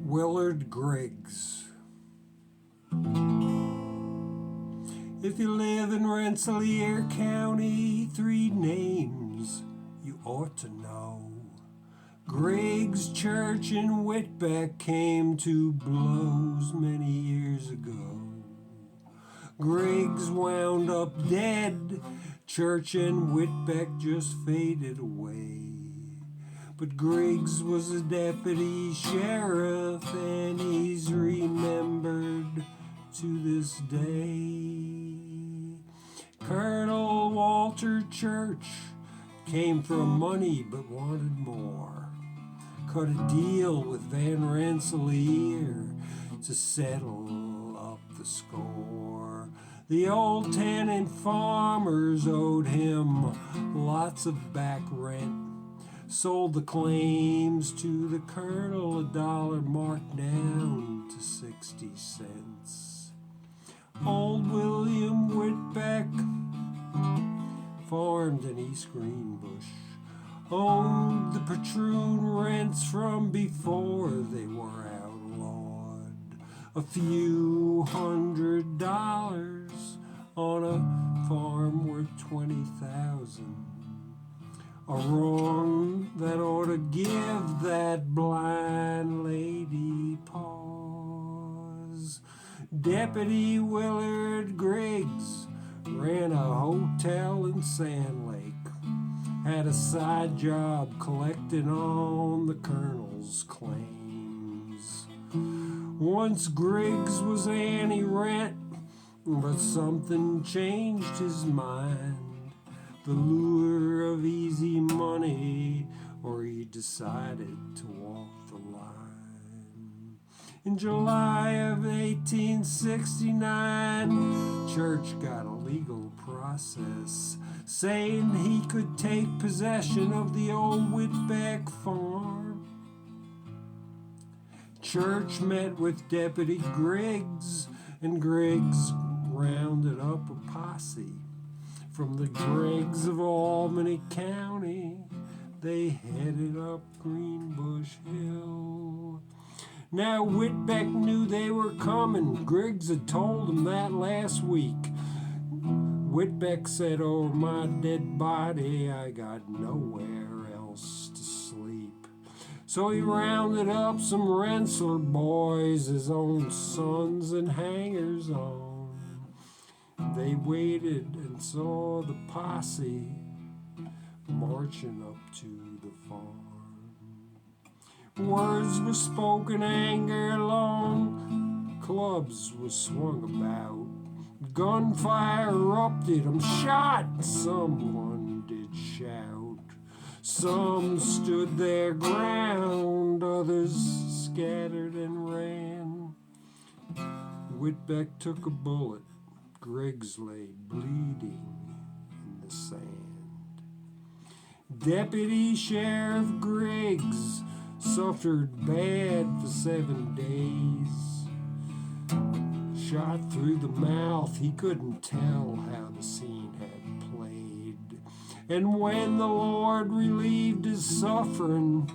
Willard Griggs. If you live in Rensselaer County, 3 names you ought to know. Griggs Church in Whitbeck came to blows many years ago. Griggs wound up dead, Church in Whitbeck just faded away. But Griggs was a deputy sheriff and he's remembered to this day. Colonel Walter Church came from money but wanted more. Cut a deal with Van Rensselaer to settle up the score. The old tenant farmers owed him lots of back rent. Sold the claims to the colonel, $1 marked down to 60 cents. Old William Whitbeck farmed in East Greenbush, owned the patroon rents from before they were outlawed. A few $100 on a farm worth 20,000. A wrong that ought to give that blind lady pause. Deputy Willard Griggs ran a hotel in Sand Lake, had a side job collecting on the colonel's claims. Once Griggs was anti-rent, but something changed his mind. The lure of easy money, or he decided to walk the line. In July of 1869, Church got a legal process saying he could take possession of the old Whitbeck farm. Church met with Deputy Griggs, and Griggs rounded up a posse. From the Griggs of Albany County, they headed up Greenbush Hill. Now Whitbeck knew they were coming. Griggs had told him that last week. Whitbeck said, "Over my dead body, I got nowhere else to sleep." So he rounded up some Rensselaer boys, his own sons and hangers-on. They waited and saw the posse marching up to the farm. Words were spoken, anger long, clubs were swung about. Gunfire erupted, I'm shot, someone did shout. Some stood their ground, others scattered and ran. Whitbeck took a bullet. Griggs lay bleeding in the sand. Deputy Sheriff Griggs suffered bad for 7 days. Shot through the mouth, he couldn't tell how the scene had played. And when the Lord relieved his suffering,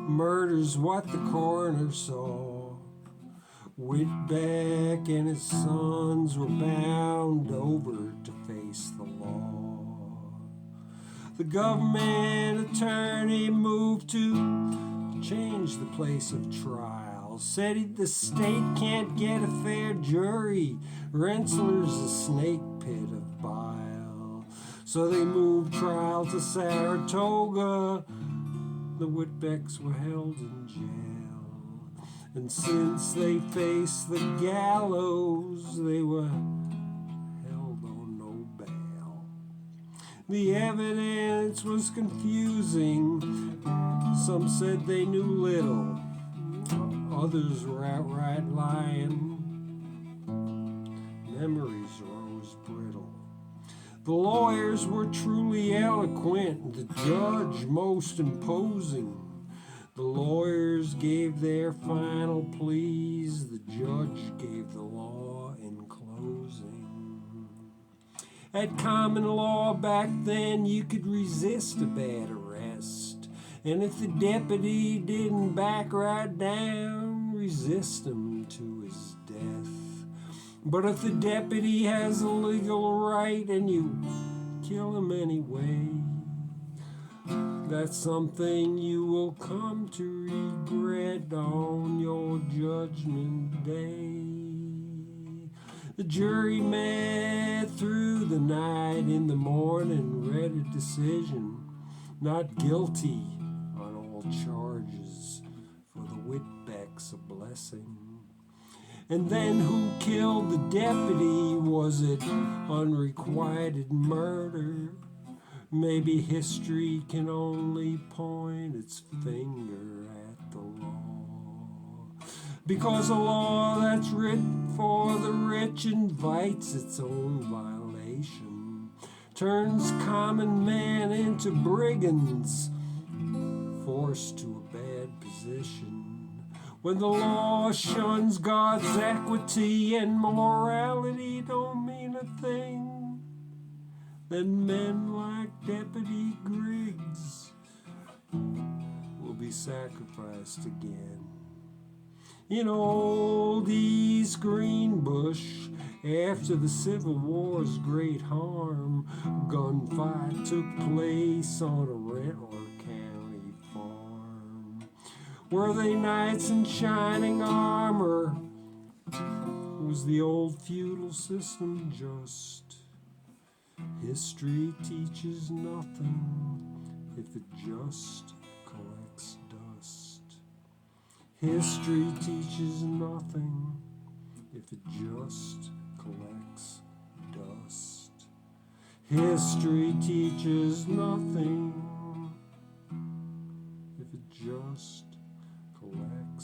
murder's what the coroner saw. Whitbeck and his sons were bound over to face the law. The government attorney moved to change the place of trial. Said the state can't get a fair jury. Rensselaer's a snake pit of bile. So they moved trial to Saratoga. The Whitbecks were held in jail. And since they faced the gallows, they were held on no bail. The evidence was confusing. Some said they knew little. Others were outright lying. Memories rose brittle. The lawyers were truly eloquent, the judge most imposing. The lawyers gave their final pleas, the judge gave the law in closing. At common law back then, you could resist a bad arrest. And if the deputy didn't back right down, resist him to his death. But if the deputy has a legal right and you kill him anyway, that's something you will come to regret on your judgment day. The jury met through the night, in the morning read a decision, not guilty on all charges, for the Whitbecks a blessing. And then who killed the deputy? Was it unrequited murder? Maybe history can only point its finger at the law. Because a law that's written for the rich invites its own violation, turns common man into brigands, forced to a bad position. When the law shuns God's equity and morality don't mean a thing, then men like Deputy Griggs will be sacrificed again. In old East Greenbush, after the Civil War's great harm, gunfight took place on a Rensselaer County farm. Were they knights in shining armor? Was the old feudal system just? History teaches nothing if it just collects dust. History teaches nothing if it just collects dust. History teaches nothing if it just collects